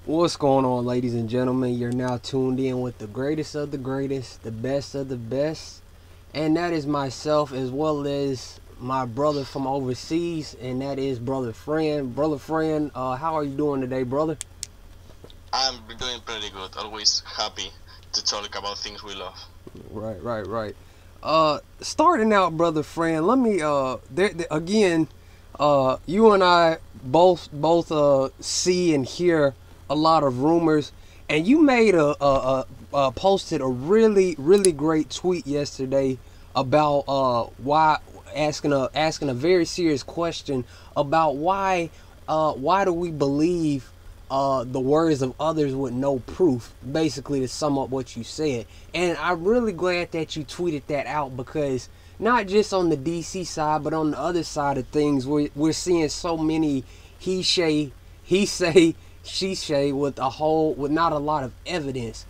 What's going on, ladies and gentlemen? You're now tuned in with the greatest of the greatest, the best of the best, and that is myself as well as my brother from overseas, and that is brother Fran. Brother Fran, how are you doing today, brother? I'm doing pretty good. Always happy to talk about things we love. Right. Starting out, brother Fran. Let me again. You and I both see and hear a lot of rumors, and you made a posted a really great tweet yesterday about why asking a very serious question about why do we believe the words of others with no proof, basically to sum up what you said. And I'm really glad that you tweeted that out because not just on the DC side, but on the other side of things, we're seeing so many he say, she say with not a lot of evidence.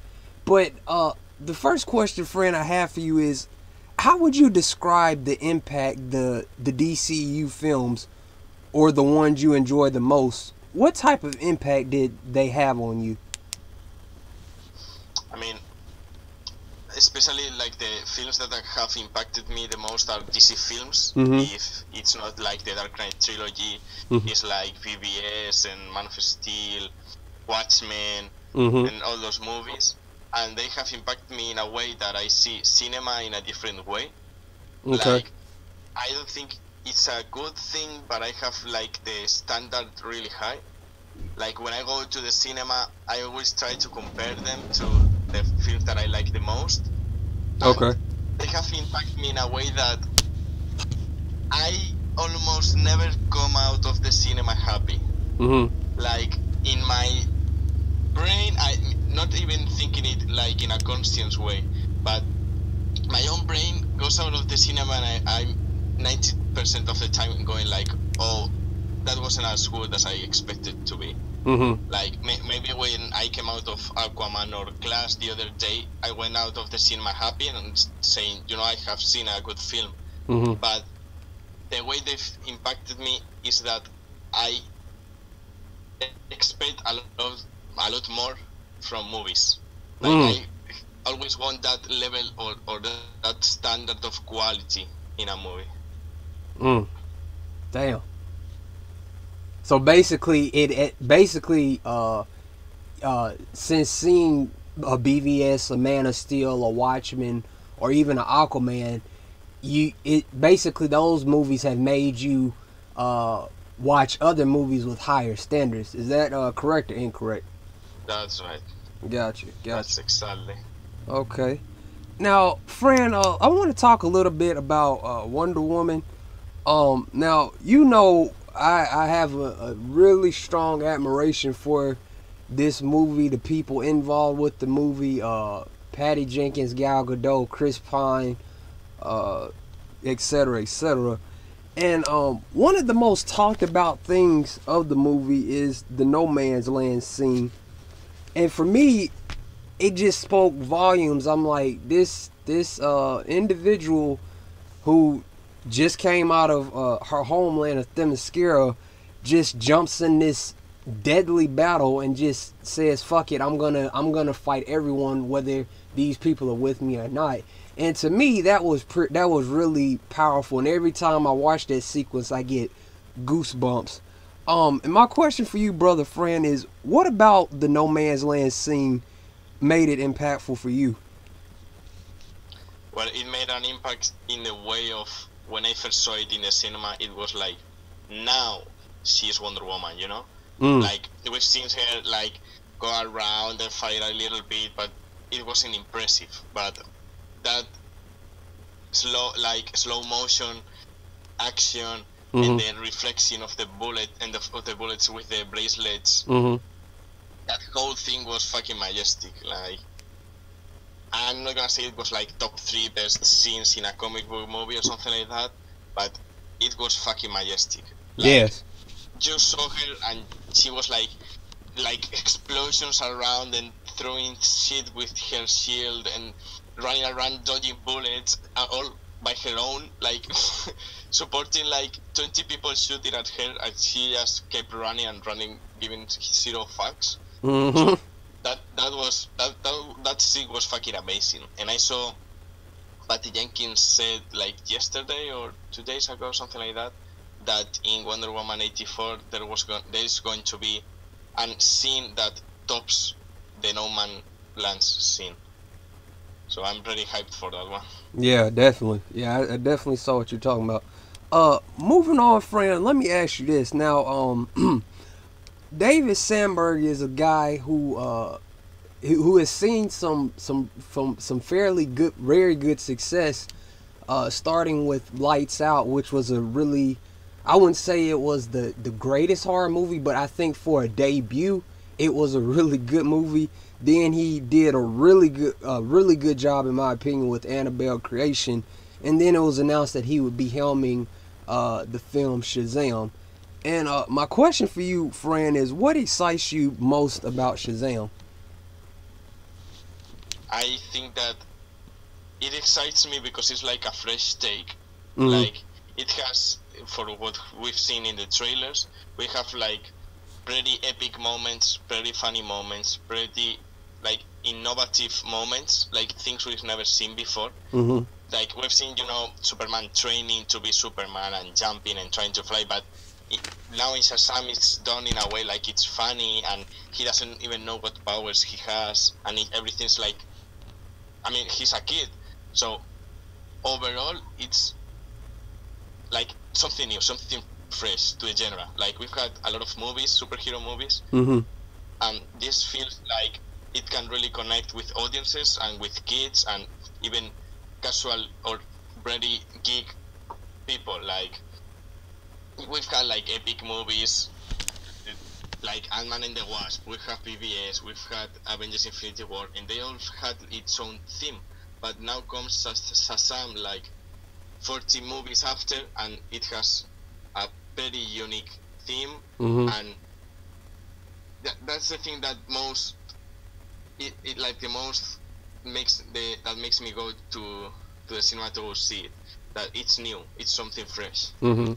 But the first question, friend, I have for you is, how would you describe the impact the DCEU films or the ones you enjoy the most, what type of impact did they have on you? I mean, especially like the films that have impacted me the most are DC films. Mm-hmm. If it's not like the Dark Knight trilogy, Mm-hmm. it's like BBS and Man of Steel, Watchmen, Mm-hmm. and all those movies. And they have impacted me in a way that I see cinema in a different way. Okay. Like, I don't think it's a good thing, but I have like the standard really high. Like when I go to the cinema, I always try to compare them to the films that I like the most, and Okay. they have impacted me in a way that I almost never come out of the cinema happy. Mm-hmm. Like in my brain, I not even thinking it like in a conscious way, but my own brain goes out of the cinema and I'm 90% of the time going like, oh, that wasn't as good as I expected to be. Mm-hmm. Like maybe when I came out of Aquaman or Glass the other day, I went out of the cinema happy and saying, I have seen a good film. Mm-hmm. But the way they've impacted me is that I expect a lot more from movies. Like Mm. I always want that level or that standard of quality in a movie. Mm. Damn. So basically, it basically since seeing a BVS, a Man of Steel, a Watchmen, or even an Aquaman, it basically those movies have made you watch other movies with higher standards. Is that correct or incorrect? That's right. Gotcha. That's exactly. Okay. Now, Fran, I want to talk a little bit about Wonder Woman. Now I have a really strong admiration for this movie, the people involved with the movie, Patty Jenkins, Gal Gadot, Chris Pine, uh, etc., etc. And one of the most talked about things of the movie is the no man's land scene. And for me, it just spoke volumes. I'm like, this individual who just came out of her homeland of Themyscira just jumps in this deadly battle and just says, "Fuck it, I'm gonna fight everyone, whether these people are with me or not." And to me, that was really powerful. And every time I watch that sequence, I get goosebumps. And my question for you, brother Fran, is what about the No Man's Land scene made it impactful for you? Well, it made an impact in the way of when I first saw it in the cinema. It was like, now she's Wonder Woman. Mm. Like we've seen her like go around and fight a little bit, but it wasn't impressive. But that slow motion action and Mm-hmm. the reflection of the bullet and of the bullets with the bracelets, Mm-hmm. that whole thing was fucking majestic. Like I'm not gonna say it was like top 3 best scenes in a comic book movie or something like that, but it was fucking majestic. Like Yes. you saw her and she was like explosions around and throwing shit with her shield and running around dodging bullets, all by her own, like supporting like 20 people shooting at her, and she just kept running and running, giving zero fucks. Mm-hmm. So that scene was fucking amazing. And I saw Patty Jenkins said like yesterday or 2 days ago, something like that, that in Wonder Woman 84 there is going to be a scene that tops the No Man Lands scene. So I'm pretty hyped for that one. Yeah, definitely. Yeah, I definitely saw what you're talking about. Moving on, Fran. Let me ask you this now. David Sandberg is a guy who has seen some fairly good, very good success. Starting with Lights Out, which was a really, I wouldn't say it was the greatest horror movie, but I think for a debut, it was a really good movie. Then he did a really good job, in my opinion, with Annabelle Creation, and then it was announced that he would be helming the film Shazam. And my question for you, Fran, is what excites you most about Shazam? I think that it excites me because it's like a fresh take. Mm-hmm. Like it has, for what we've seen in the trailers, we have like pretty epic moments, pretty funny moments, pretty like innovative moments, like things we've never seen before. Mm-hmm. Like we've seen, Superman training to be Superman and jumping and trying to fly, but now in Shazam it's done in a way like it's funny and he doesn't even know what powers he has, and everything's like, I mean, he's a kid, so overall it's like something new, something fresh to the genre. Like we've had a lot of movies, superhero movies, Mm-hmm. and this feels like it can really connect with audiences and with kids and even casual or very geek people. Like we've had like epic movies like Ant-Man and the Wasp, we've had PBS, we've had Avengers Infinity War, and they all had its own theme. But now comes Shazam like 40 movies after, and it has a very unique theme, Mm-hmm. and that's the thing that most it like the most makes me go to the cinema to see it. That it's new, it's something fresh. Mm-hmm.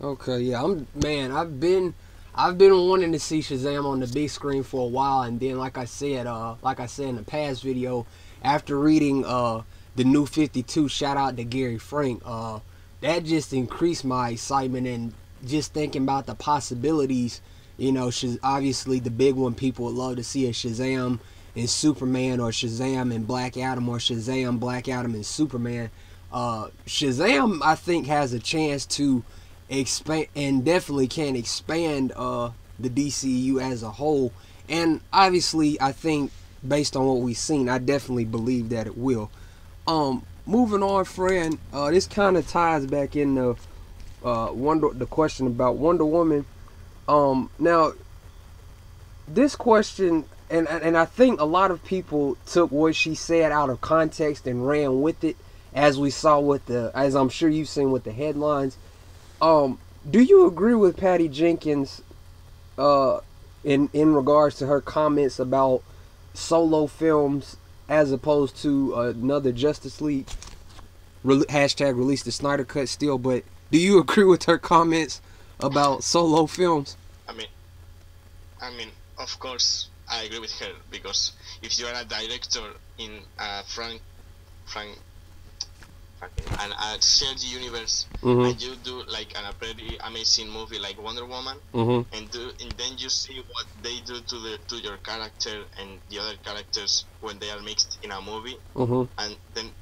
Okay, yeah. I've been wanting to see Shazam on the big screen for a while, and then like I said in the past video, after reading the New 52, shout out to Gary Frank, that just increased my excitement and just thinking about the possibilities. Obviously the big one people would love to see is Shazam and Superman, or Shazam and Black Adam, or Shazam, Black Adam and Superman. Shazam, I think, has a chance to expand, and definitely can expand the DCEU as a whole. And obviously, I think based on what we've seen, I definitely believe that it will. Moving on, Fran. This kind of ties back into the question about Wonder Woman. Now this question, and I think a lot of people took what she said out of context and ran with it, as we saw as I'm sure you've seen with the headlines. Do you agree with Patty Jenkins in regards to her comments about solo films as opposed to another Justice League? Hashtag release the Snyder Cut still, but do you agree with her comments about solo films? I mean, of course, I agree with her because if you are a director in Frank, and a shared universe, Mm-hmm. and you do like a pretty amazing movie like Wonder Woman, Mm-hmm. and then you see what they do to your character and the other characters when they are mixed in a movie, Mm-hmm. and then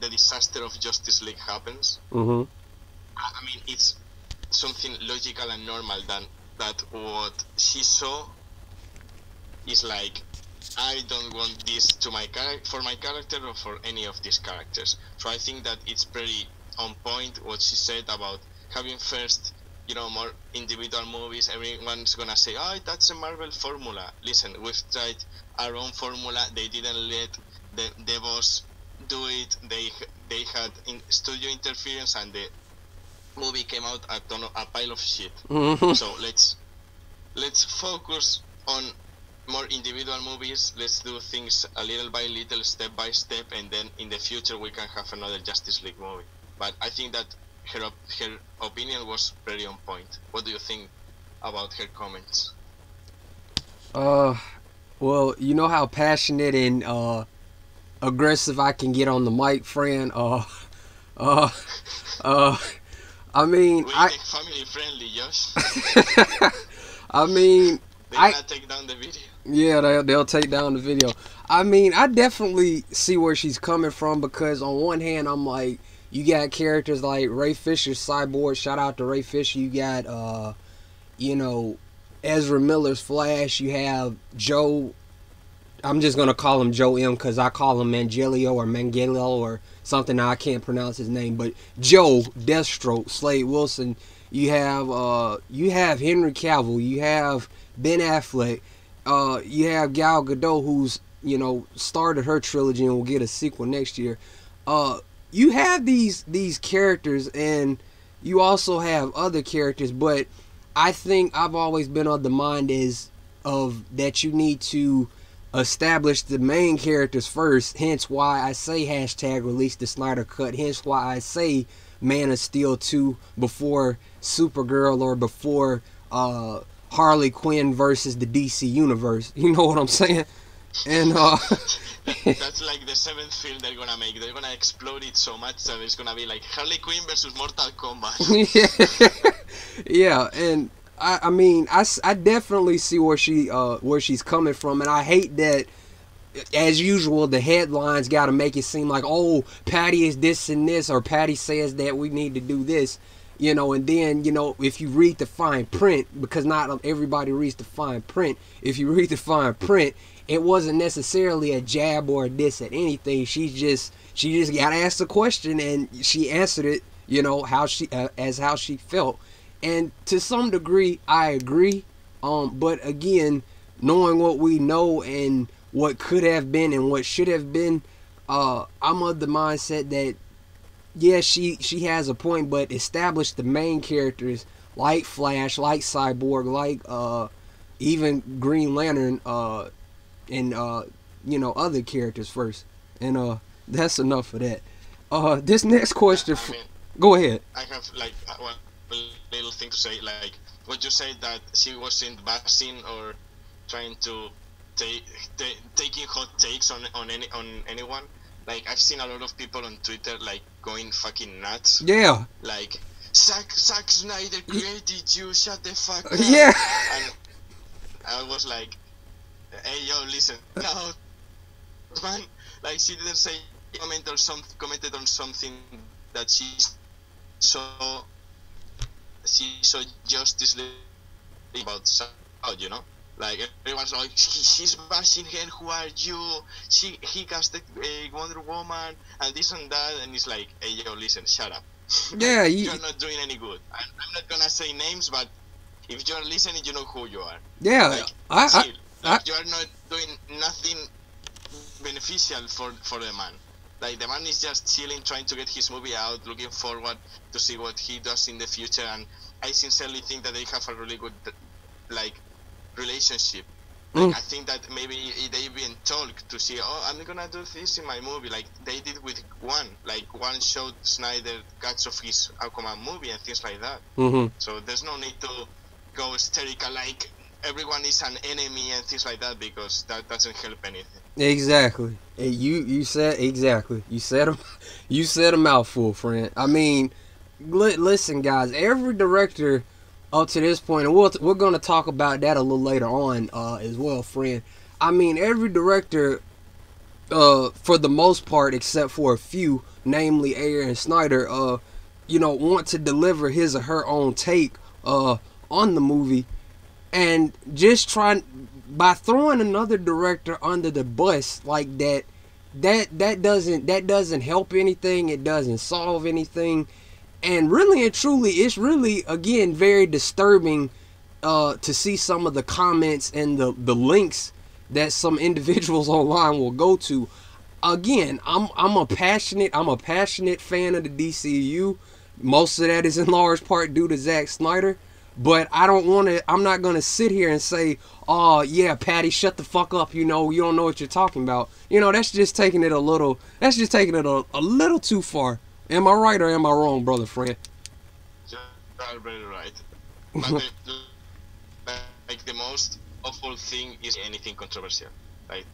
the disaster of Justice League happens. Mm-hmm. I mean, it's something logical and normal that what she saw is like, I don't want this to for my character or for any of these characters. So I think that it's pretty on point what she said about having first, more individual movies. Everyone's gonna say, "Oh, that's a Marvel formula." Listen, we've tried our own formula. They didn't let the boss do it. They had studio interference, and the movie came out a pile of shit. Mm-hmm. So let's focus on more individual movies. Let's do things a little by little, step by step, and then in the future we can have another Justice League movie. But I think that her opinion was very on point. What do you think about her comments? Uh, well, you know how passionate and aggressive I can get on the mic, Fran. Uh, uh. I mean, We I. make family friendly, Josh. I mean, They're gonna take down the video. Yeah, they'll take down the video. I mean, I definitely see where she's coming from because on one hand, I'm like, you got characters like Ray Fisher's Cyborg. Shout out to Ray Fisher. You got, you know, Ezra Miller's Flash. You have Joe. I'm just gonna call him Joe M because I call him Mangelio or Mangelio or something. I can't pronounce his name, but Joe Deathstroke, Slade Wilson. You have Henry Cavill. You have Ben Affleck. You have Gal Gadot, who's started her trilogy and will get a sequel next year. You have these characters, and you also have other characters, but I think I've always been of the mind of that you need to establish the main characters first. Hence why I say hashtag release the Snyder Cut. Hence why I say Man of Steel 2 before Supergirl or before Harley Quinn versus the DC universe. You know what I'm saying? And that's like the seventh film they're gonna make. They're gonna explode it so much that it's gonna be like Harley Quinn versus Mortal Kombat. Yeah, and I mean I definitely see where she's coming from, and I hate that as usual the headlines got to make it seem like, oh, Patty is this and this, or Patty says that we need to do this, and then if you read the fine print, because not everybody reads the fine print, if you read the fine print, it wasn't necessarily a jab or a diss at anything. She just got asked a question and she answered it how she felt. And to some degree, I agree. But again, knowing what we know and what could have been and what should have been, I'm of the mindset that, yeah, she has a point, but establish the main characters like Flash, like Cyborg, like even Green Lantern, and other characters first. And that's enough of that. This next question. Go ahead. I have like one little thing to say. Like what you said, that she wasn't bashing or trying to taking hot takes on anyone. Like I've seen a lot of people on Twitter like going fucking nuts. Yeah. Like Zack Snyder created you. Shut the fuck up. Yeah. And I was like, hey yo, listen now, man. Like she didn't say commented on something that she saw Justice League about, like everyone's like, she's bashing her. Who are you? He casted Wonder Woman and this and that, and it's like, hey yo, listen, shut up. Yeah, you're not doing any good. I'm not gonna say names, but if you're listening, you know who you are. Yeah, like, you are not doing nothing beneficial for the man. Like the man is just chilling, trying to get his movie out, looking forward to see what he does in the future. And I sincerely think that they have a really good relationship. Like, I think that maybe they even talk to see, oh, I'm gonna do this in my movie, like they did with one showed Snyder cuts of his Aquaman movie and things like that. So there's no need to go hysterical like everyone is an enemy and things like that, because that doesn't help anything. Exactly. You said exactly. You said a mouthful, friend. I mean, listen, guys. Every director up to this point, and we're gonna talk about that a little later on as well, friend. I mean, every director, for the most part, except for a few, namely Ayer and Snyder, want to deliver his or her own take on the movie. And just by throwing another director under the bus like that doesn't help anything. It doesn't solve anything. And really and truly, it's really, again, very disturbing to see some of the comments and the links that some individuals online will go to. Again, I'm a passionate fan of the DCEU. Most of that is in large part due to Zack Snyder. But I'm not going to sit here and say, oh, yeah, Patty, shut the fuck up. You don't know what you're talking about. That's just taking it a little too far. Am I right or am I wrong, brother Fran? You're very right. But the most awful thing is anything controversial. Like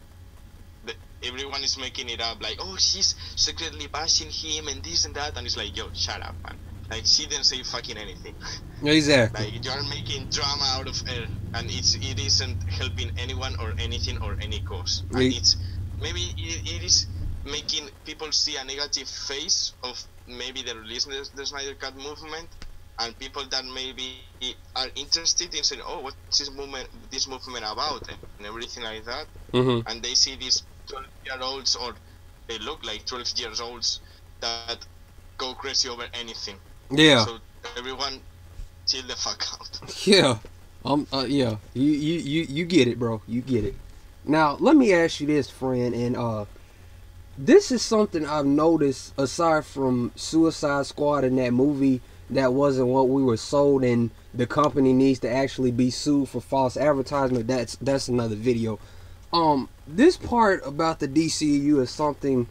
everyone is making it up, like, oh, she's secretly bashing him and this and that, and it's like, yo, shut up, man. Like, she didn't say fucking anything. Exactly. Like, you're making drama out of her, and it isn't helping anyone or anything or any cause. And it's maybe it is making people see a negative face of maybe the release of the Snyder Cut movement, and people that maybe are interested in saying, oh, what's this movement about, and everything like that. Mm-hmm. And they see these 12-year-olds, or they look like 12 years olds, that go crazy over anything. Yeah. So everyone, chill the fuck out. Yeah. Yeah. You get it, bro. You get it. Now, let me ask you this, friend, and this is something I've noticed aside from Suicide Squad and that movie that wasn't what we were sold, and the company needs to actually be sued for false advertisement. That's another video. This part about the DCEU is something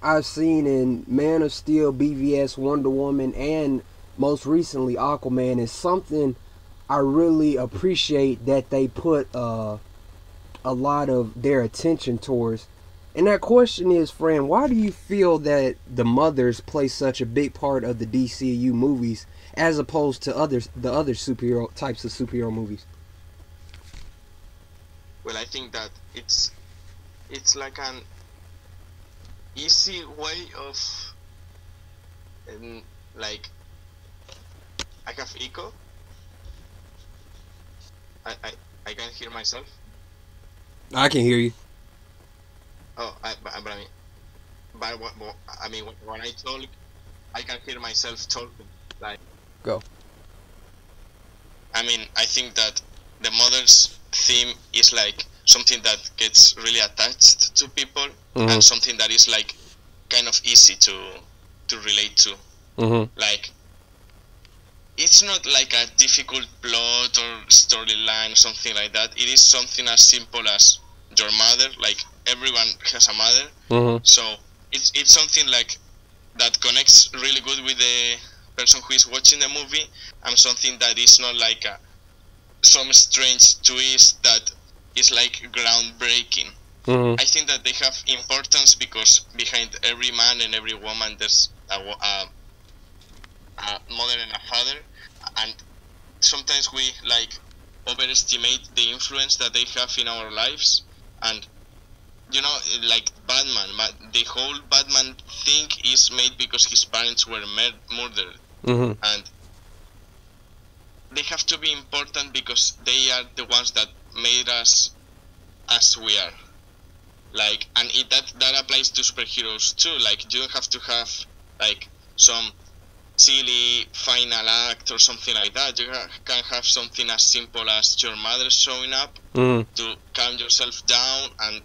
I've seen in Man of Steel, BVS, Wonder Woman, and most recently Aquaman. Is something I really appreciate that they put a lot of their attention towards. And that question is, Fran, why do you feel that the mothers play such a big part of the DCEU movies as opposed to the other superhero types of superhero movies? Well, I think that it's like an easy way of like, I have echo. I can hear myself. I can hear you. Oh, but I mean, when I talk, I can hear myself talking. Like, go. I mean, I think that the mother's theme is like something that gets really attached to people, mm-hmm. and something that is like kind of easy to relate to. Mm-hmm. Like, it's not like a difficult plot or storyline or something like that. It is something as simple as your mother. Like, everyone has a mother, mm-hmm. so it's something like that connects really good with the person who is watching the movie, and something that is not like some strange twist that is like groundbreaking. Mm-hmm. I think that they have importance because behind every man and every woman there's a mother and a father, and sometimes we like overestimate the influence that they have in our lives. And you know, like Batman, the whole Batman thing is made because his parents were murdered, mm-hmm. and they have to be important because they are the ones that made us as we are. Like, and that applies to superheroes too. Like, you don't have to have like some silly final act or something like that. You can have something as simple as your mother showing up mm-hmm. to calm yourself down and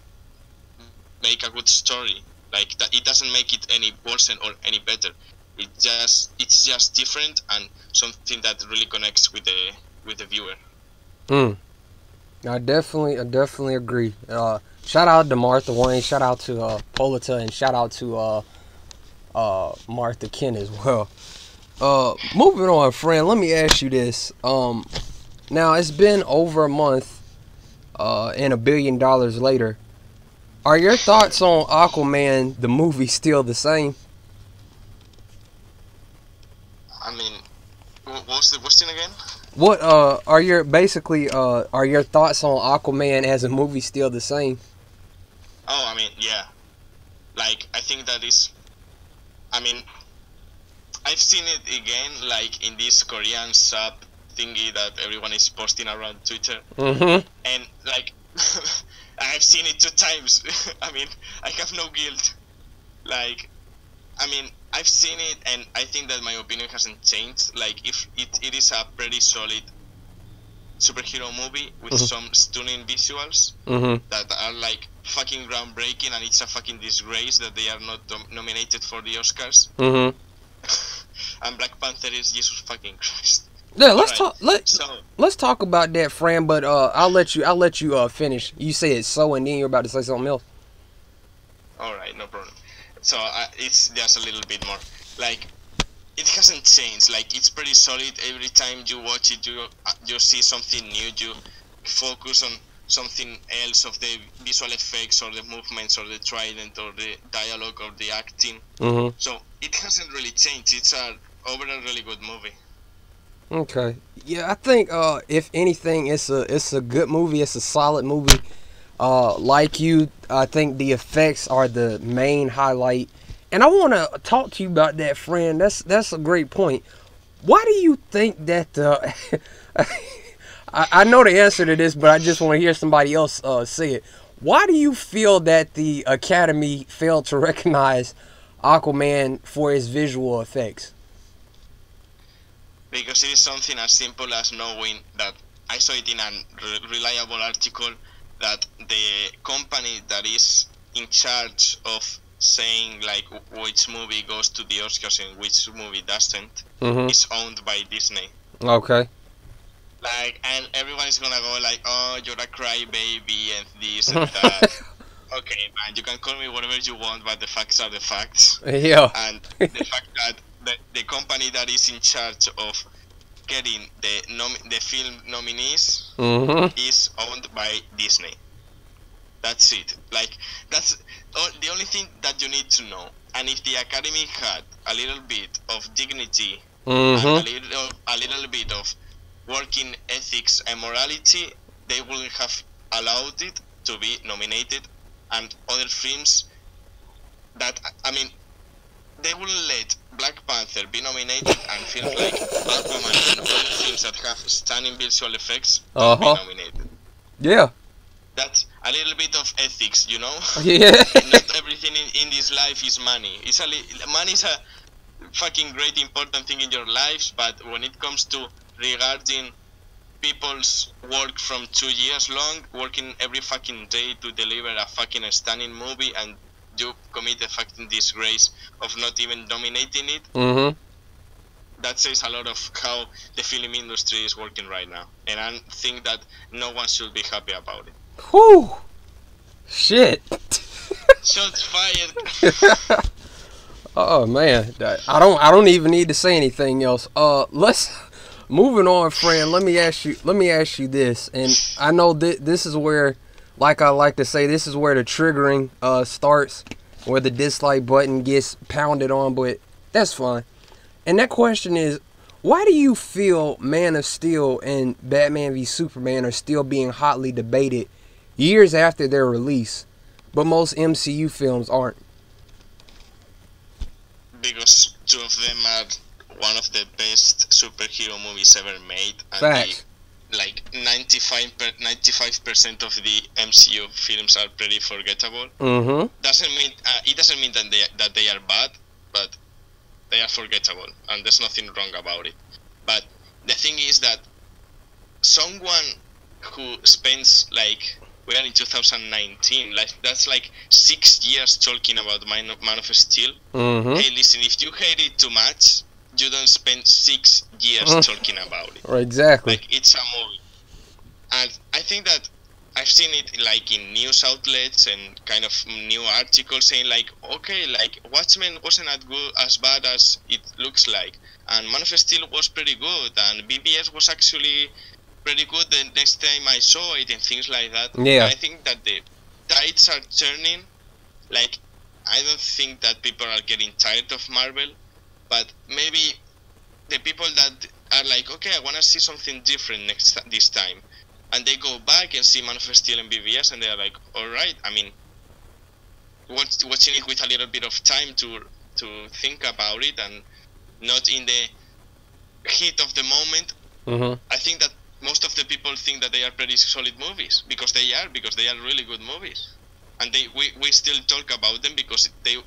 make a good story. Like, that, it doesn't make it any worse or any better. It's just different, and something that really connects with the viewer. I definitely agree. Shout out to Martha Wayne, shout out to Polita, and shout out to Martha Kent as well. Moving on, friend, let me ask you this. Now it's been over a month, and $1 billion later. Are your thoughts on Aquaman, the movie, still the same? I mean, what's the question again? What are your thoughts on Aquaman as a movie still the same? Oh, I mean, yeah. Like, I think that is, I mean, I've seen it again, like in this Korean sub thingy that everyone is posting around Twitter. Mm-hmm. And like, I've seen it 2 times. I mean, I have no guilt. Like, I mean, I've seen it, and I think that my opinion hasn't changed. Like, if it is a pretty solid superhero movie with mm-hmm. some stunning visuals mm-hmm. that are like fucking groundbreaking, and it's a fucking disgrace that they are not nominated for the Oscars. Mm-hmm. And Black Panther is Jesus fucking Christ. Yeah, let's talk about that, Fran. But I'll let you finish. You said so, and then you're about to say something else. All right, no problem. So it's just a little bit more. Like, it hasn't changed. Like, it's pretty solid. Every time you watch it, you see something new. You focus on something else of the visual effects or the movements or the trident or the dialogue or the acting. So it hasn't really changed. It's a overall really good movie. Okay. Yeah, I think if anything, it's a good movie. It's a solid movie. Like you, I think the effects are the main highlight. And I want to talk to you about that, friend. That's a great point. Why do you think that I know the answer to this, but I just want to hear somebody else say it. Why do you feel that the Academy failed to recognize Aquaman for his visual effects? Because it is something as simple as knowing that I saw it in a reliable article that the company that is in charge of saying like which movie goes to the Oscars and which movie doesn't is owned by Disney. Okay. Like, and everyone's gonna go like, oh, you're a crybaby and this and that. Okay, man, you can call me whatever you want, but the facts are the facts. Yeah. And the fact that the company that is in charge of getting the film nominees is owned by Disney. That's it. Like, that's the only thing that you need to know. And if the Academy had a little bit of dignity and a little bit of working ethics and morality, they wouldn't have allowed it to be nominated. And other films that, I mean, they wouldn't let Black Panther be nominated and films like Aquaman and other films that have stunning visual effects don't be nominated. Yeah. That's a little bit of ethics, you know? Yeah. Not everything in this life is money. Money is a fucking great important thing in your lives, but when it comes to regarding people's work from 2 years long, working every fucking day to deliver a fucking stunning movie, and you commit a fucking disgrace of not even dominating it, that says a lot of how the film industry is working right now. And I think that no one should be happy about it. Whew. Shit. Shots fired. Oh man, I don't even need to say anything else. Let's moving on, Fran. Let me ask you this, and I know this is where, like I like to say, this is where the triggering starts, where the dislike button gets pounded on, but that's fine. And that question is, why do you feel Man of Steel and Batman v Superman are still being hotly debated years after their release, but most MCU films aren't? Because two of them are one of the best superhero movies ever made. And Facts. Like 95% of the MCU films are pretty forgettable. Doesn't mean it doesn't mean that they are bad, but they are forgettable, and there's nothing wrong about it. But the thing is that someone who spends, like, we are in 2019, like that's like 6 years talking about Man of Steel. Hey, listen, if you hate it too much, you don't spend 6 years talking about it. Exactly. Like, it's a movie. And I think that I've seen it like in news outlets and kind of new articles saying like, okay, like Watchmen wasn't as bad as it looks like, and Man of Steel was pretty good, and BBS was actually pretty good the next time I saw it, and things like that. Yeah. And I think that the tides are turning. Like, I don't think that people are getting tired of Marvel, but maybe the people that are like, okay, I want to see something different this time, and they go back and see Man of Steel and BVS, and they're like, alright, I mean, watching it with a little bit of time to think about it, and not in the heat of the moment. I think that most of the people think that they are pretty solid movies, because they are really good movies. And we still talk about them because I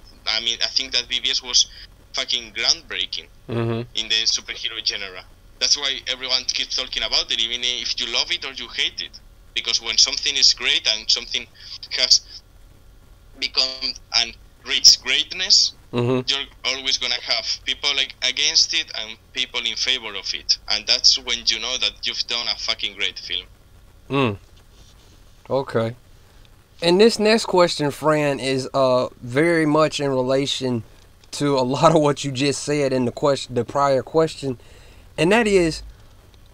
think that BVS was fucking groundbreaking in the superhero genre. That's why everyone keeps talking about it, even if you love it or you hate it. Because when something is great and something has become and reached greatness, you're always gonna have people like against it and people in favor of it. And that's when you know that you've done a fucking great film. Okay. And this next question, Fran, is very much in relation to a lot of what you just said in the prior question. And that is,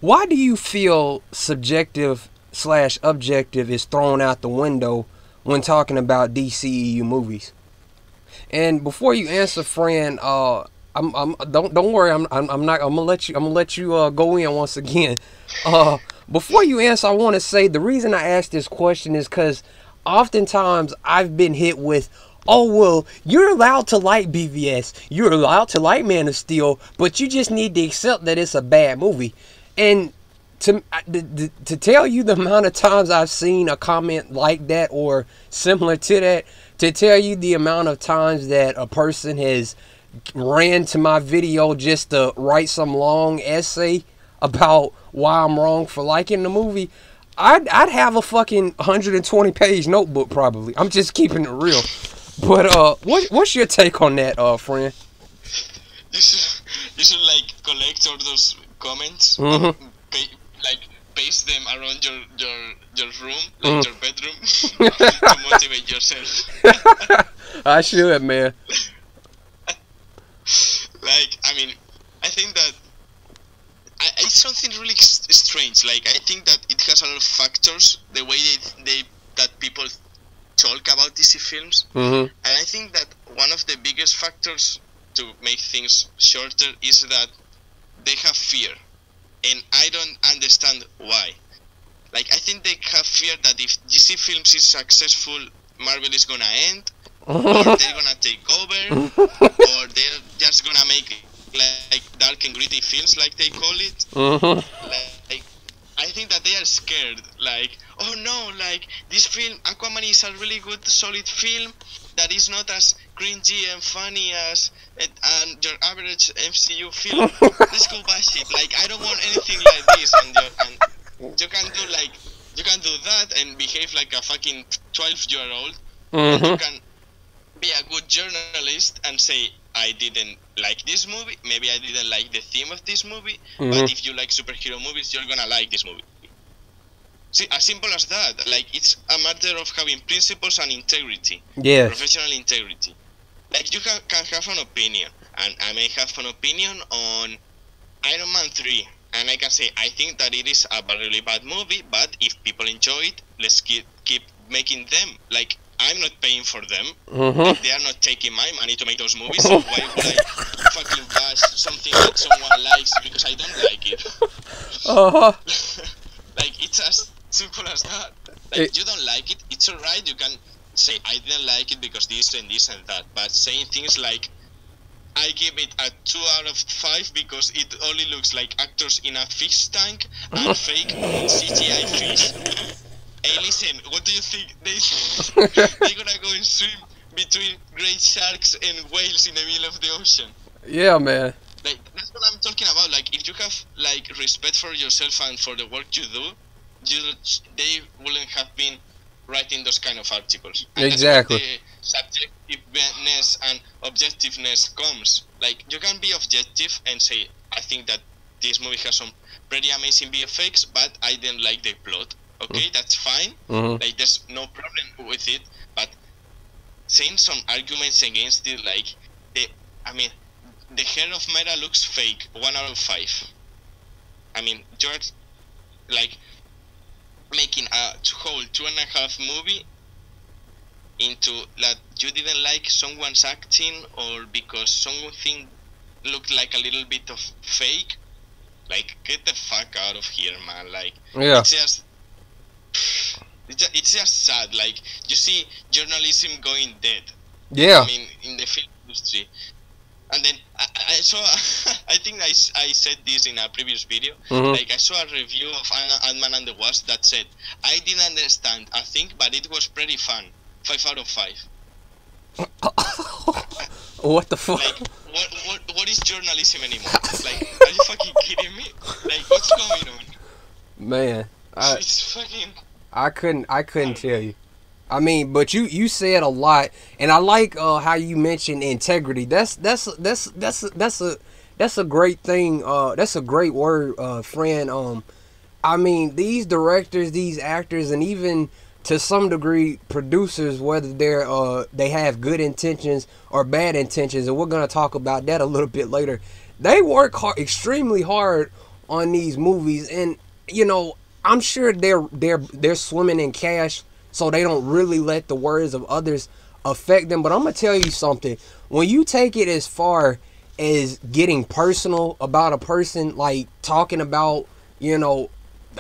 why do you feel subjective slash objective is thrown out the window when talking about DCEU movies. And before you answer, Fran, don't worry, I'm gonna let you go in once again. Before you answer, I want to say the reason I asked this question is because oftentimes I've been hit with, oh, well, you're allowed to like BVS, you're allowed to like Man of Steel, but you just need to accept that it's a bad movie. And to tell you the amount of times I've seen a comment like that or similar to that, to tell you the amount of times that a person has ran to my video just to write some long essay about why I'm wrong for liking the movie, I'd have a fucking 120-page notebook probably. I'm just keeping it real. But what's your take on that, Fran? You should like collect all those comments, like paste them around your room, like your bedroom, to motivate yourself. I should, man. Like, I mean, I think that it's something really strange. Like, I think that it has a lot of factors, the way that people talk about DC films. And I think that one of the biggest factors to make things shorter is that they have fear. And I don't understand why. Like, I think they have fear that if DC films is successful, Marvel is gonna end, or they're gonna take over, or they're just gonna make like dark and gritty films, like they call it. Like, I think that they are scared. Like, oh no, like this film, Aquaman, is a really good, solid film that is not as cringy and funny as and your average MCU film. Let's go bash it. Like, I don't want anything like this, and you can do that and behave like a fucking 12-year-old. And you can be a good journalist and say, I didn't like this movie, maybe I didn't like the theme of this movie, but if you like superhero movies, you're gonna like this movie. See, as simple as that. Like, it's a matter of having principles and integrity. Yeah. Professional integrity. Like, you can have an opinion, and I may have an opinion on Iron Man 3, and I can say, I think that it is a really bad movie, but if people enjoy it, let's keep making them. Like, I'm not paying for them. Like, they are not taking my money to make those movies, so why would I fucking bash something that someone likes because I don't like it? Like, it's as simple as that. Like, you don't like it, it's alright, you can say, I didn't like it because this and this and that, but saying things like, I give it a 2 out of 5 because it only looks like actors in a fish tank and fake CGI fish. Hey, listen, what do you think? They're gonna go and swim between great sharks and whales in the middle of the ocean. Yeah, man. Like, that's what I'm talking about. Like, if you have like respect for yourself and for the work you do, they wouldn't have been writing those kind of articles. And exactly. That's where the subjectiveness and objectiveness comes. Like, you can be objective and say, I think that this movie has some pretty amazing VFX, but I didn't like the plot. Okay, that's fine. Like, there's no problem with it. But saying some arguments against it, like, the hair of Mera looks fake. 1 out of 5. I mean, you're like making a whole 2.5 movie into that you didn't like someone's acting or because something looked like a little bit of fake. Like, get the fuck out of here, man. Like, yeah. It's just sad. Like, you see journalism going dead. Yeah. I mean, in the film industry. And then I saw, I think I said this in a previous video. Like, I saw a review of Ant-Man and the Wasp that said, I didn't understand a thing, but it was pretty fun. 5 out of 5. What the fuck? Like, what is journalism anymore? Like, are you fucking kidding me? Like, what's going on? Man, it's fucking... I couldn't tell you. I mean, but you said a lot, and I like how you mentioned integrity. That's a great thing. That's a great word, Fran. I mean, these directors, these actors, and even to some degree producers, whether they have good intentions or bad intentions, and we're gonna talk about that a little bit later. They work extremely hard on these movies, and you know, I'm sure they're swimming in cash, so they don't really let the words of others affect them. But I'm gonna tell you something. When you take it as far as getting personal about a person, like talking about, you know,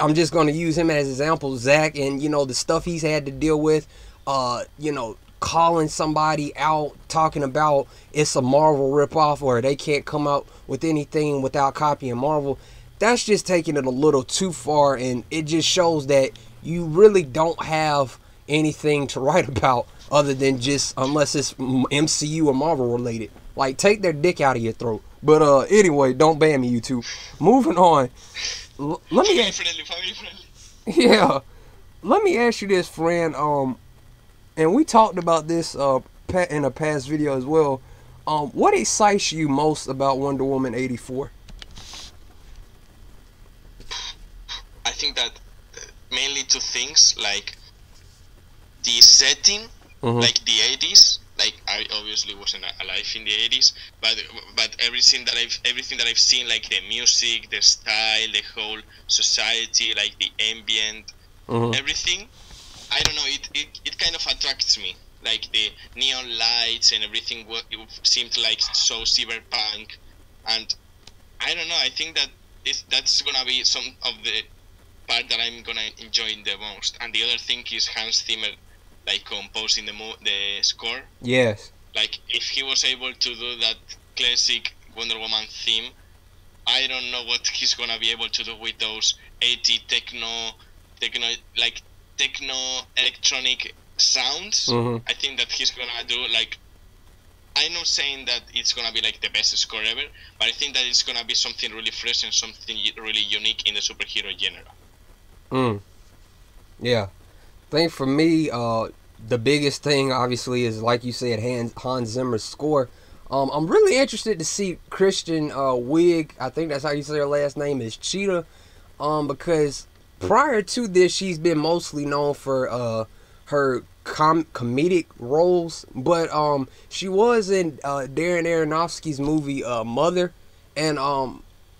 I'm just gonna use him as an example, Zach, and you know the stuff he's had to deal with, you know, calling somebody out, talking about it's a Marvel ripoff or they can't come out with anything without copying Marvel. That's just taking it a little too far, and it just shows that you really don't have anything to write about other than just, unless it's MCU or Marvel related. Like, take their dick out of your throat. But anyway, don't ban me, you two. Moving on. Let me ask, family friendly. yeah, let me ask you this, Fran. And we talked about this in a past video as well. What excites you most about Wonder Woman 84? I think that mainly two things, like the setting, like the 80s. Like, I obviously wasn't alive in the 80s, but everything that I've seen, like the music, the style, the whole society, like the ambient, everything. I don't know. It kind of attracts me. Like the neon lights and everything. It seemed like so cyberpunk, and I don't know. I think that that's gonna be some of the part that I'm gonna enjoy the most. And the other thing is Hans Zimmer, like composing the score. Yes. Like, if he was able to do that classic Wonder Woman theme, I don't know what he's gonna be able to do with those 80 techno electronic sounds. I think that he's gonna do, like, I'm not saying that it's gonna be like the best score ever, but I think that it's gonna be something really fresh and something really unique in the superhero genre. Yeah. I think for me, the biggest thing obviously is, like you said, Hans Zimmer's score. I'm really interested to see Kristen Wiig, I think that's how you say her last name, is Cheetah, because prior to this she's been mostly known for her comedic roles, but she was in Darren Aronofsky's movie Mother, and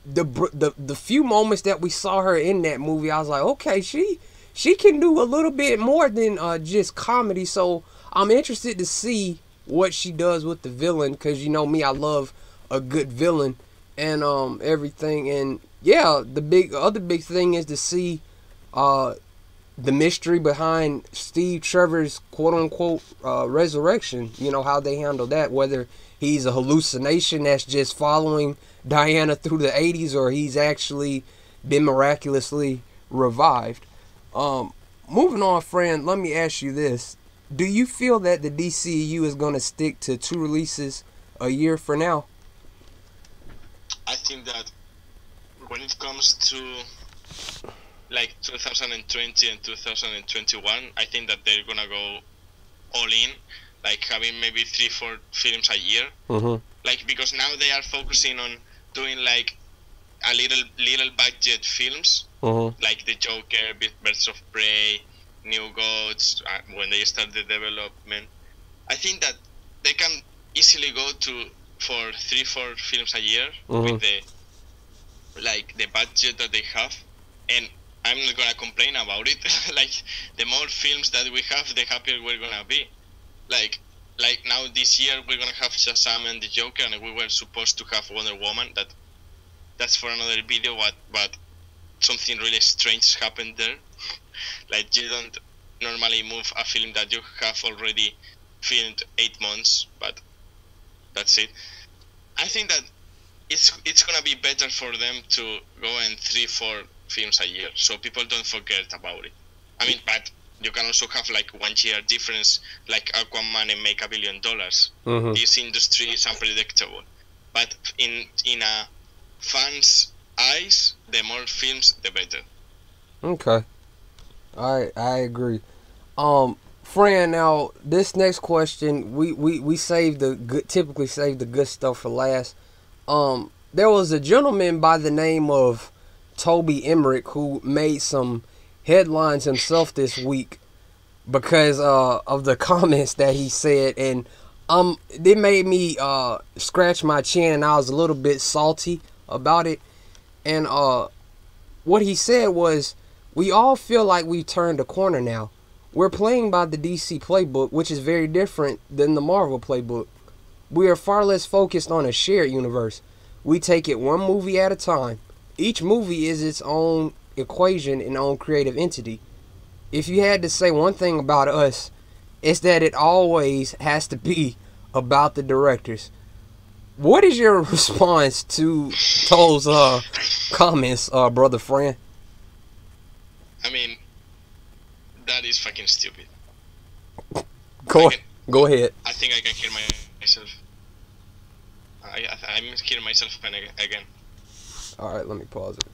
the few moments that we saw her in that movie, I was like, okay, she can do a little bit more than just comedy. So I'm interested to see what she does with the villain, because you know me, I love a good villain and everything. And yeah, the other big thing is to see the mystery behind Steve Trevor's quote-unquote resurrection. You know, how they handle that, whether he's a hallucination that's just following Diana through the 80s, or he's actually been miraculously revived. Moving on, Fran, let me ask you this. Do you feel that the DCEU is going to stick to 2 releases a year for now? I think that when it comes to like 2020 and 2021, I think that they're gonna go all in, like having maybe 3-4 films a year. Like, because now they are focusing on doing like a little budget films, like the Joker, Birds of Prey, New Gods, when they start the development. I think that they can easily go for 3-4 films a year with the budget that they have, and I'm not gonna complain about it. Like, the more films that we have, the happier we're gonna be. Like now this year we're gonna have Shazam and the Joker, and we were supposed to have Wonder Woman. That's for another video. But something really strange happened there. Like, you don't normally move a film that you have already filmed 8 months, but that's it. I think that it's gonna be better for them to go in 3-4 films a year, so people don't forget about it. I mean, but you can also have like 1 year difference, like Aquaman, and make $1 billion. This industry is unpredictable, but in a fans' eyes, the more films, the better. Okay, I agree. Fran, now this next question, we save the good, typically save the good stuff for last. There was a gentleman by the name of Toby Emmerich who made some headlines himself this week because of the comments that he said, and it made me scratch my chin, and I was a little bit salty about it. And what he said was, we all feel like we've turned a corner now. We're playing by the DC playbook, which is very different than the Marvel playbook. We are far less focused on a shared universe. We take it one movie at a time. Each movie is its own equation and own creative entity. If you had to say one thing about us, it's that it always has to be about the directors. What is your response to those comments, brother Fran? I mean, that is fucking stupid. Go ahead. I think I can hear myself. I'm hearing myself again. All right, let me pause it.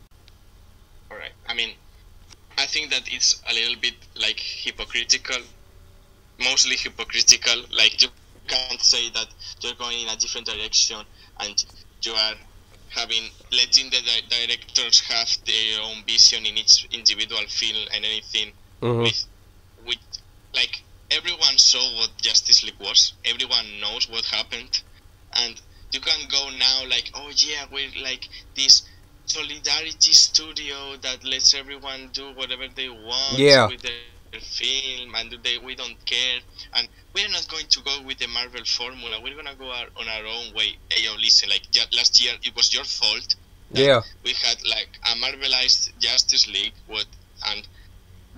All right. I mean, I think that it's a little bit like hypocritical, mostly hypocritical. Like you can't say that you're going in a different direction and you are letting the directors have their own vision in each individual film and anything. With like everyone saw what Justice League was. Everyone knows what happened, and you can go now like, oh yeah, we're like this solidarity studio that lets everyone do whatever they want with their film, and we don't care, and we're not going to go with the Marvel formula. We're gonna go on our own way. Hey, yo, listen, like last year it was your fault. We had like a Marvelized Justice League, and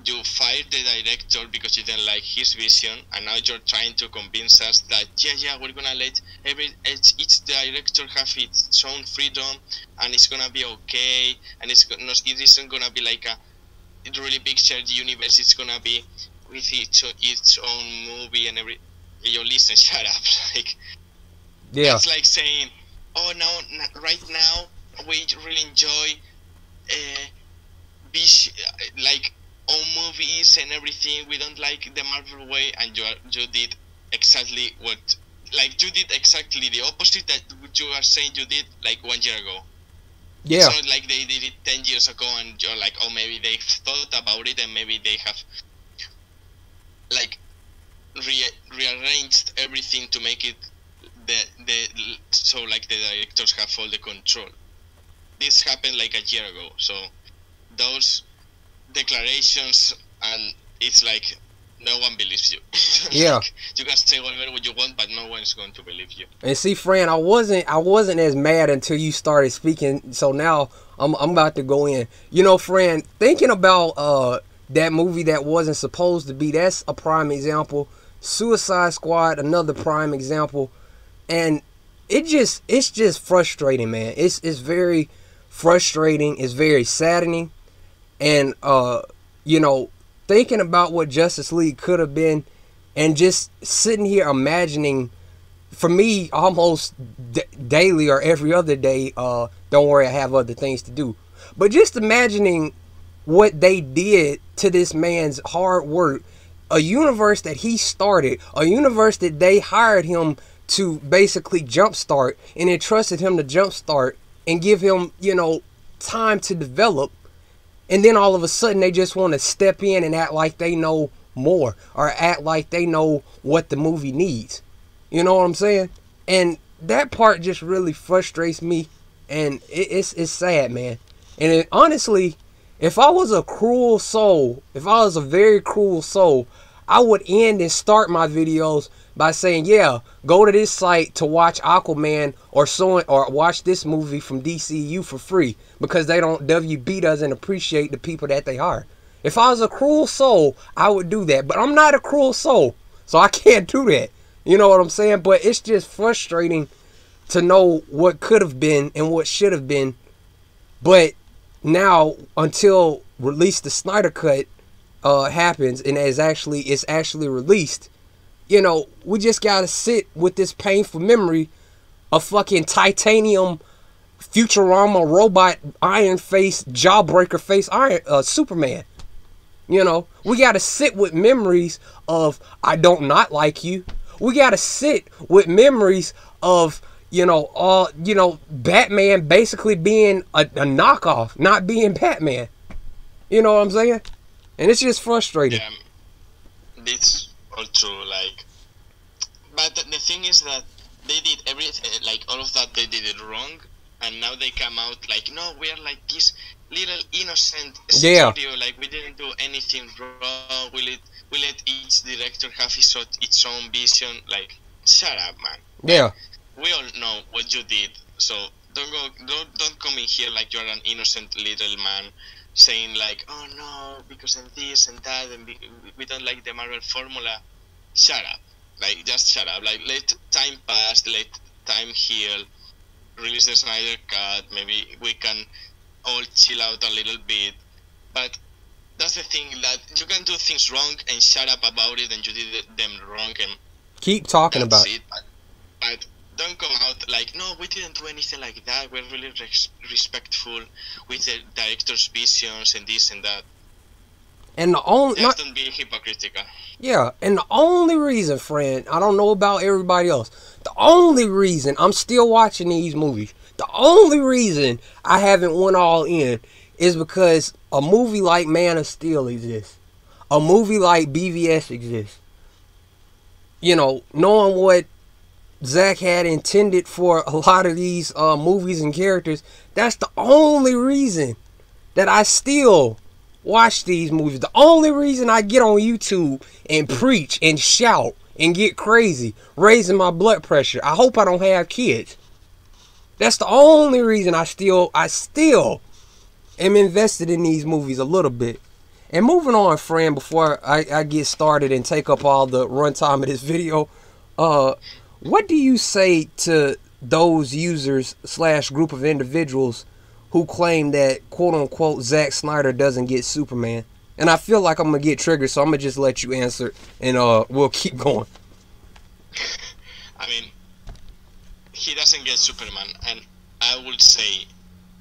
you fired the director because you didn't like his vision, and now you're trying to convince us that we're gonna let each director have its own freedom, and it's gonna be okay, and it isn't gonna be like a really big shared universe. It's gonna be with its own movie and every. Yo, listen, shut up. Like, that's like saying, oh no, right now we really enjoy like own movies and everything. We don't like the Marvel way, and you did exactly the opposite that you are saying you did like 1 year ago. It's not like they did it 10 years ago and you're like, oh, maybe they thought about it and maybe they have like rearranged everything to make it so like the directors have all the control. This happened like a year ago, so those declarations, and it's like no one believes you. Like, you can say whatever you want, but no one is going to believe you. And see, Fran, I wasn't as mad until you started speaking. So now I'm about to go in. You know, Fran, thinking about that movie that wasn't supposed to be, that's a prime example. Suicide Squad, another prime example. And it's just frustrating, man. It's very frustrating. It's very saddening. And you know, thinking about what Justice League could have been, and just sitting here imagining, for me, almost daily or every other day, don't worry, I have other things to do, but just imagining what they did to this man's hard work, a universe that he started, a universe that they hired him to basically jumpstart and entrusted him to jumpstart and give him, you know, time to develop. And then all of a sudden they just want to step in and act like they know more, or act like they know what the movie needs. You know what I'm saying? And that part just really frustrates me, and it's sad, man. And honestly, if I was a cruel soul, if I was a very cruel soul, I would end and start my videos by saying, yeah, go to this site to watch Aquaman or watch this movie from DCEU for free, because WB doesn't appreciate the people that they hire. If I was a cruel soul, I would do that, but I'm not a cruel soul, so I can't do that. You know what I'm saying? But it's just frustrating to know what could have been and what should have been. But now, until release the Snyder Cut happens and it's actually released, you know, we just gotta sit with this painful memory of fucking titanium Futurama robot iron face jawbreaker face Superman. You know, we gotta sit with memories of I don't not like you. We gotta sit with memories of, you know, Batman basically being a knockoff, not being Batman. You know what I'm saying? And it's just frustrating. Yeah, it's all true. Like, but the thing is that they did everything, like all of that, they did it wrong, and now they come out like, no, we are like this little innocent Yeah. studio. Like we didn't do anything wrong. We let each director have its own vision. Like, shut up, man. Yeah. We all know what you did. So don't come in here like you're an innocent little man saying like, oh no, because of this and that, and we don't like the Marvel formula. Shut up. Like, just shut up. Like, let time pass. Let time heal. Release the Snyder Cut. Maybe we can all chill out a little bit. But that's the thing, that you can do things wrong and shut up about it, and you did them wrong, and Keep talking that's about it. it. But don't come out like, no, we didn't do anything like that. We're really respectful with the director's visions and this and that. And the only Just don't be hypocritical. Yeah, and the only reason, friend, I don't know about everybody else, the only reason I'm still watching these movies, the only reason I haven't went all in is because a movie like Man of Steel exists. A movie like BVS exists. You know, knowing what Zach had intended for a lot of these movies and characters, that's the only reason that I still watch these movies. The only reason I get on YouTube and preach and shout and get crazy, raising my blood pressure. I hope I don't have kids. That's the only reason I still am invested in these movies a little bit. And moving on, Fran, before I get started and take up all the runtime of this video, what do you say to those users / group of individuals who claim that, quote unquote, Zack Snyder doesn't get Superman? And I feel like I'm going to get triggered, so I'm going to just let you answer and we'll keep going. I mean, he doesn't get Superman, and I would say,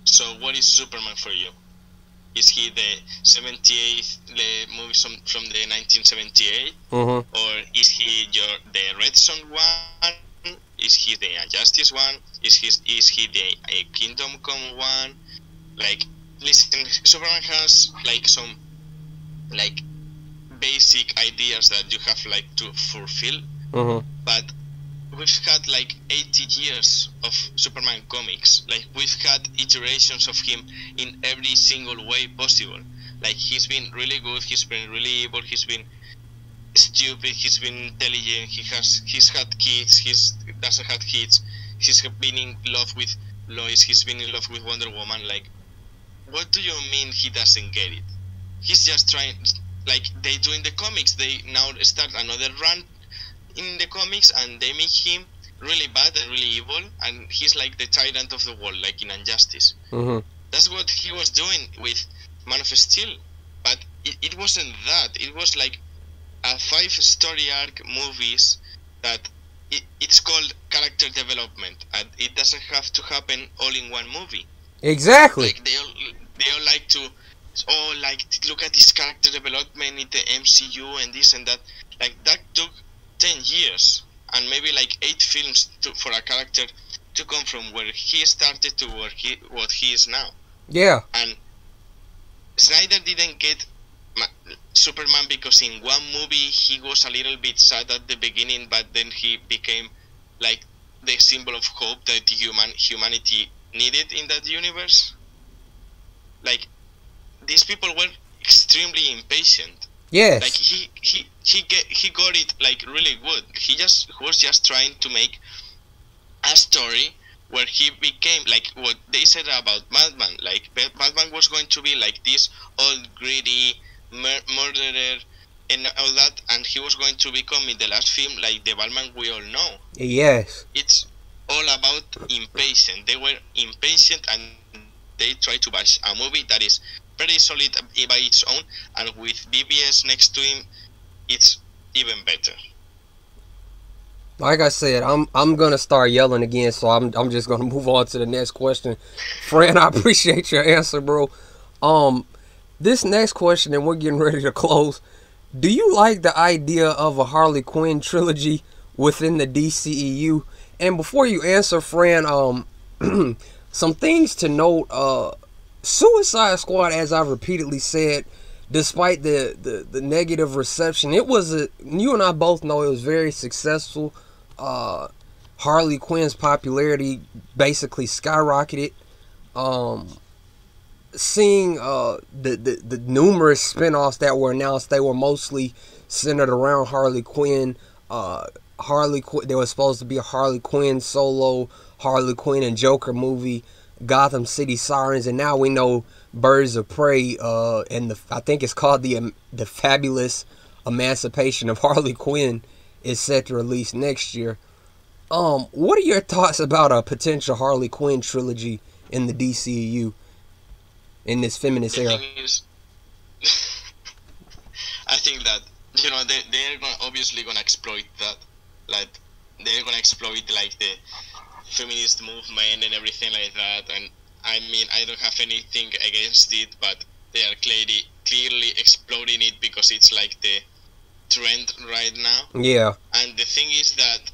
so what is Superman for you? Is he the 78th movie from the 1978? Mm-hmm. Or is he the Red Son one? Is he the Injustice one? Is he the Kingdom Come one? Like, listen, Superman has like some like basic ideas that you have like to fulfill, but we've had like 80 years of Superman comics. Like, we've had iterations of him in every single way possible. Like, he's been really good, he's been really evil, he's been stupid, he's been intelligent, he's had kids, he doesn't have kids, he's been in love with Lois, he's been in love with Wonder Woman. Like, what do you mean he doesn't get it? He's just trying, like they do in the comics. They now start another run in the comics, and they make him really bad and really evil, and he's like the tyrant of the world, like in Injustice. That's what he was doing with Man of Steel, but it wasn't that. It was like a 5-story arc movies that it's called character development, and it doesn't have to happen all in one movie. Exactly. Like they all like to, oh, like, look at this character development in the MCU and this and that. Like, that took 10 years and maybe like 8 films for a character to come from where he started to what he is now. Yeah. And Snyder didn't get Superman because in one movie he was a little bit sad at the beginning, but then he became like the symbol of hope that humanity needed in that universe. Like, these people were extremely impatient. Yes. Like, he got it like really good. He was just trying to make a story where he became like what they said about Batman. Like, Batman was going to be like this old greedy murderer and all that, and he was going to become in the last film like the Batman we all know. Yes. It's all about impatient. They were impatient, and they tried to bash a movie that is pretty solid by its own, and with BBS next to him, it's even better. Like I said, I'm gonna start yelling again, so I'm just gonna move on to the next question. Fran, I appreciate your answer, bro. This next question, and we're getting ready to close. Do you like the idea of a Harley Quinn trilogy within the DCEU? And before you answer, Fran, some things to note. Suicide Squad, as I've repeatedly said, despite the negative reception, you and I both know it was very successful. Harley Quinn's popularity basically skyrocketed. seeing the numerous spinoffs that were announced, they were mostly centered around Harley Quinn. There was supposed to be a Harley Quinn solo, Harley Quinn and Joker movie, Gotham City Sirens, and now we know Birds of Prey, and I think it's called the Fabulous Emancipation of Harley Quinn is set to release next year. What are your thoughts about a potential Harley Quinn trilogy in the DCEU in this feminist era? I think that they're obviously gonna exploit that, like they're gonna exploit like the feminist movement and everything like that. And I mean, I don't have anything against it, but they are clearly exploiting it because it's like the trend right now. Yeah. And the thing is that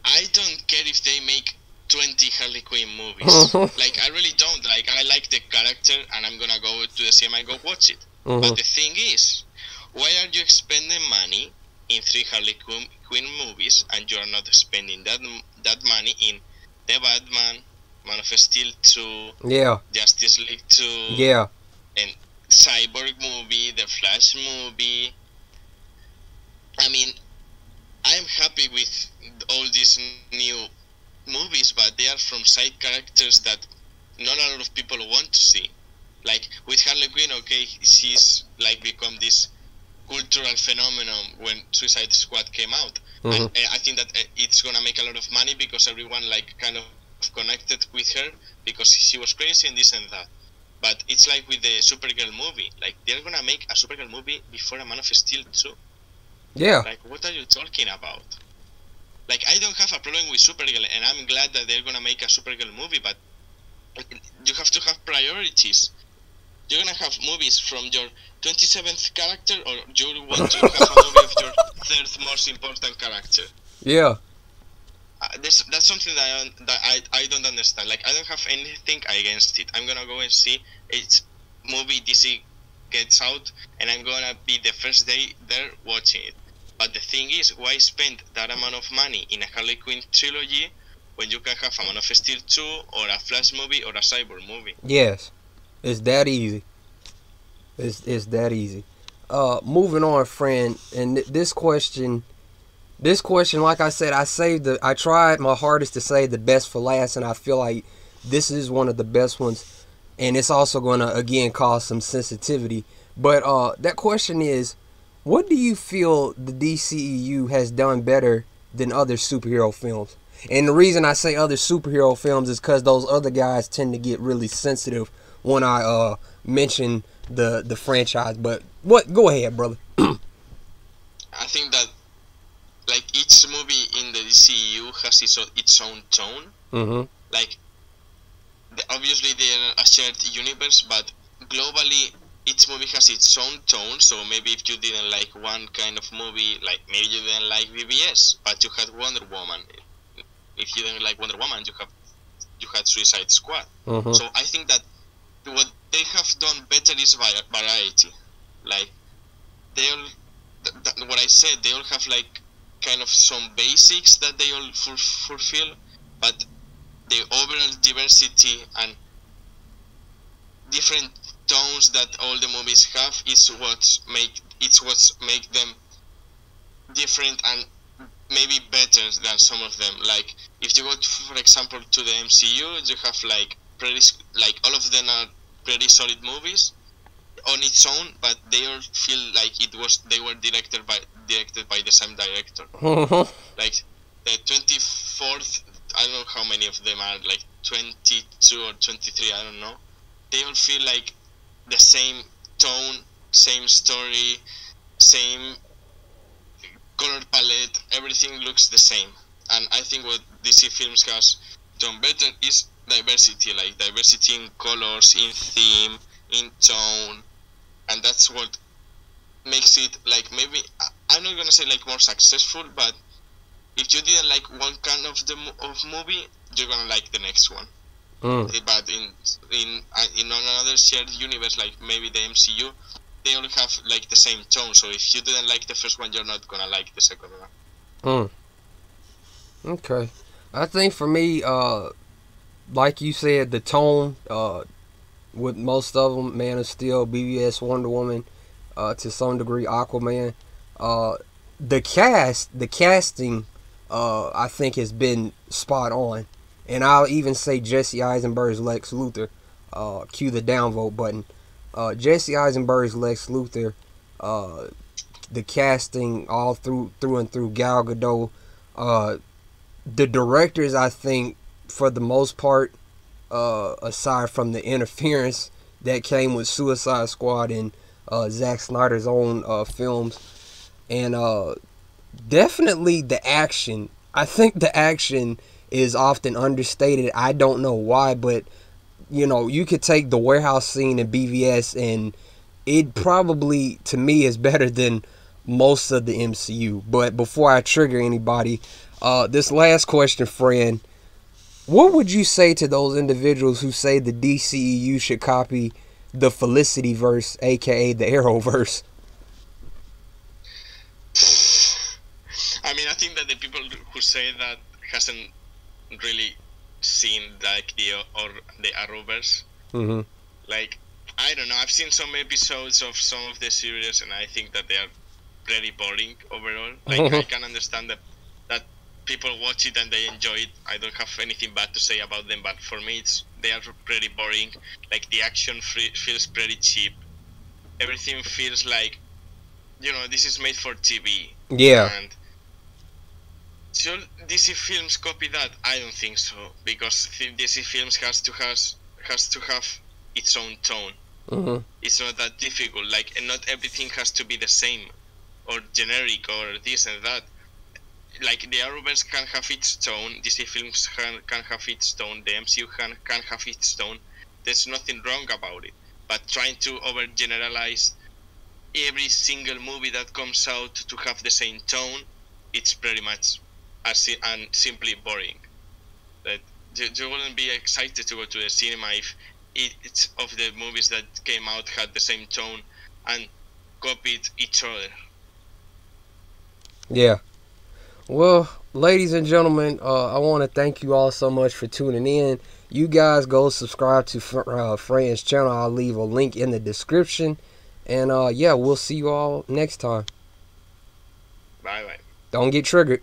I don't care if they make 20 Harley Quinn movies. Like, I really don't. Like, I like the character, and I'm gonna go to the cinema and go watch it. But the thing is, why are you spending money in 3 Harley Quinn movies, and you are not spending that money in The Batman, Man of Steel 2, yeah, Justice League 2, yeah, and Cyborg movie, The Flash movie? I mean, I'm happy with all these new movies, but they are from side characters that not a lot of people want to see. Like with Harley Quinn, okay, she's like become this cultural phenomenon when Suicide Squad came out. And I think that it's gonna make a lot of money because everyone like kind of connected with her because she was crazy and this and that. But it's like with the Supergirl movie, like they're gonna make a Supergirl movie before a Man of Steel 2. Yeah. Like, what are you talking about? Like, I don't have a problem with Supergirl, and I'm glad that they're gonna make a Supergirl movie, but you have to have priorities. You're gonna have movies from your 27th character, or you want to have a movie of your 3rd most important character? Yeah. That's something that I don't understand. Like, I don't have anything against it. I'm gonna go and see its movie DC gets out, and I'm gonna be the first day there watching it. But the thing is, why spend that amount of money in a Harley Quinn trilogy when you can have a Man of Steel 2 or a Flash movie or a Cyborg movie? Yes, it's that easy. It's that easy. Moving on, Fran, and this question, like I said, I tried my hardest to save the best for last, and I feel like this is one of the best ones, and it's also gonna again cause some sensitivity. But that question is, what do you feel the DCEU has done better than other superhero films? And the reason I say other superhero films is because those other guys tend to get really sensitive when I mention the franchise. But go ahead, brother. I think that like each movie in the DCEU has its own tone. Like obviously they are a shared universe, but globally each movie has its own tone. So maybe if you didn't like one kind of movie, like maybe you didn't like BBS, but you had Wonder Woman. If you didn't like Wonder Woman, you had Suicide Squad. So I think that what they have done better is variety. Like they all, what I said, they all have like kind of some basics that they all fulfill, but the overall diversity and different tones that all the movies have is what's make them different and maybe better than some of them. Like if you go to, for example, to the MCU, you have like all of them are pretty solid movies on its own, but they all feel like they were directed by the same director. Like the 24th, I don't know how many of them are, like 22 or 23, I don't know. They all feel like the same tone, same story, same color palette, everything looks the same. And I think what DC Films has done better is diversity, like diversity in colors, in theme, in tone, and that's what makes it like maybe, I'm not gonna say like more successful, but if you didn't like one kind of movie, you're gonna like the next one. But in another shared universe, like maybe the MCU, they all have like the same tone. So if you didn't like the first one, you're not gonna like the second one. Okay, I think for me, like you said, the tone, with most of them. Man of Steel, BVS, Wonder Woman, to some degree Aquaman. The casting, I think has been spot on, and I'll even say Jesse Eisenberg's Lex Luthor. Cue the downvote button. Jesse Eisenberg's Lex Luthor. The casting all through and through. Gal Gadot. The directors, I think, for the most part, aside from the interference that came with Suicide Squad and Zack Snyder's own films, and definitely the action. I think the action is often understated. I don't know why, but you could take the warehouse scene in BVS and it probably, to me, is better than most of the MCU. But before I trigger anybody, this last question, Fran, what would you say to those individuals who say the DCEU should copy the Felicity verse, aka the Arrowverse? I mean, I think that the people who say that hasn't really seen like the Arrowverse. Mm-hmm. Like, I don't know. I've seen some episodes of some of the series, and I think that they are pretty boring overall. Like, I can understand that people watch it and they enjoy it. I don't have anything bad to say about them, but for me, they are pretty boring. Like, the action feels pretty cheap. Everything feels like, this is made for TV. Yeah. And should DC Films copy that? I don't think so, because DC Films has to have its own tone. Mm-hmm. It's not that difficult. Like, and not everything has to be the same or generic or this and that. Like, the Arrowverse can have its tone, DC Films can have its tone, the MCU can have its tone. There's nothing wrong about it. But trying to overgeneralize every single movie that comes out to have the same tone, it's pretty much and simply boring. That you wouldn't be excited to go to the cinema if it's of the movies that came out had the same tone and copied each other. Yeah. Well, ladies and gentlemen, I want to thank you all so much for tuning in. You guys go subscribe to Fran's channel. I'll leave a link in the description. And yeah, we'll see you all next time. Bye bye. Don't get triggered.